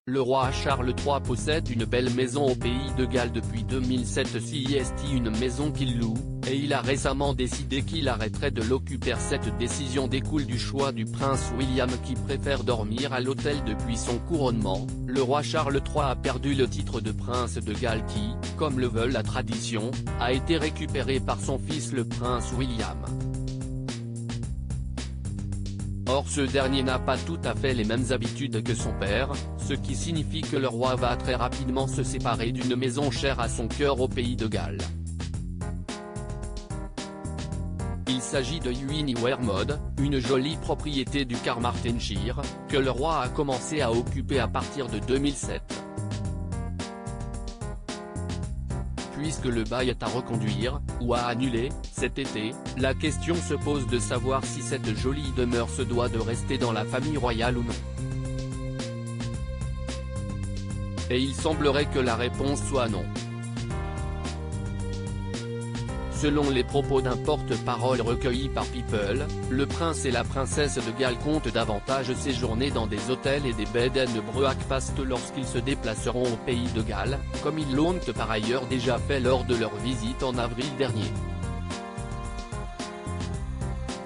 Le roi Charles III possède une belle maison au pays de Galles depuis 2007, CIST, une maison qu'il loue, et il a récemment décidé qu'il arrêterait de l'occuper. Cette décision découle du choix du prince William qui préfère dormir à l'hôtel depuis son couronnement. Le roi Charles III a perdu le titre de prince de Galles qui, comme le veut la tradition, a été récupéré par son fils le prince William. Or ce dernier n'a pas tout à fait les mêmes habitudes que son père, ce qui signifie que le roi va très rapidement se séparer d'une maison chère à son cœur au pays de Galles. Il s'agit de Uniwermode, une jolie propriété du Carmarthenshire, que le roi a commencé à occuper à partir de 2007. Puisque le bail est à reconduire, ou à annuler, cet été, la question se pose de savoir si cette jolie demeure se doit de rester dans la famille royale ou non. Et il semblerait que la réponse soit non. Selon les propos d'un porte-parole recueilli par People, le prince et la princesse de Galles comptent davantage séjourner dans des hôtels et des bed and breakfast lorsqu'ils se déplaceront au pays de Galles, comme ils l'ont par ailleurs déjà fait lors de leur visite en avril dernier.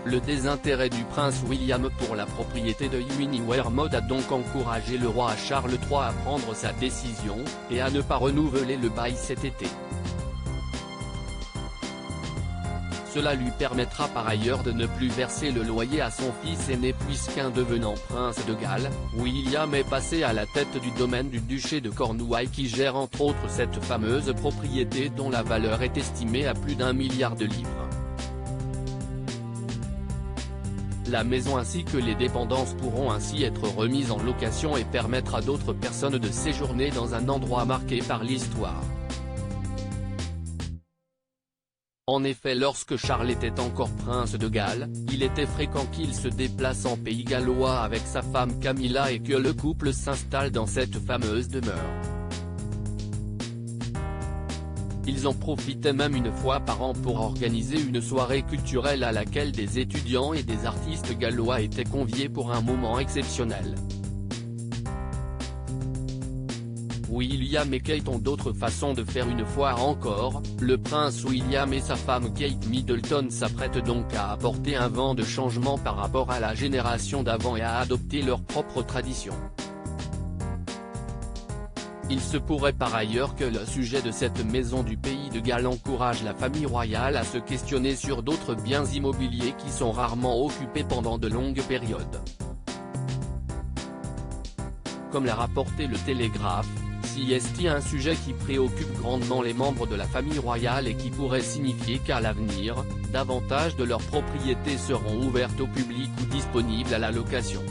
Le désintérêt du prince William pour la propriété de Uniwermode a donc encouragé le roi Charles III à prendre sa décision, et à ne pas renouveler le bail cet été. Cela lui permettra par ailleurs de ne plus verser le loyer à son fils aîné puisqu'un devenant prince de Galles, William est passé à la tête du domaine du duché de Cornouailles qui gère entre autres cette fameuse propriété dont la valeur est estimée à plus d'1 milliard de livres. La maison ainsi que les dépendances pourront ainsi être remises en location et permettre à d'autres personnes de séjourner dans un endroit marqué par l'histoire. En effet, lorsque Charles était encore prince de Galles, il était fréquent qu'il se déplace en pays gallois avec sa femme Camilla et que le couple s'installe dans cette fameuse demeure. Ils en profitaient même une fois par an pour organiser une soirée culturelle à laquelle des étudiants et des artistes gallois étaient conviés pour un moment exceptionnel. William et Kate ont d'autres façons de faire une fois encore. Le prince William et sa femme Kate Middleton s'apprêtent donc à apporter un vent de changement par rapport à la génération d'avant et à adopter leurs propres traditions. Il se pourrait par ailleurs que le sujet de cette maison du pays de Galles encourage la famille royale à se questionner sur d'autres biens immobiliers qui sont rarement occupés pendant de longues périodes. Comme l'a rapporté le Télégraphe, CIST, un sujet qui préoccupe grandement les membres de la famille royale et qui pourrait signifier qu'à l'avenir, davantage de leurs propriétés seront ouvertes au public ou disponibles à la location.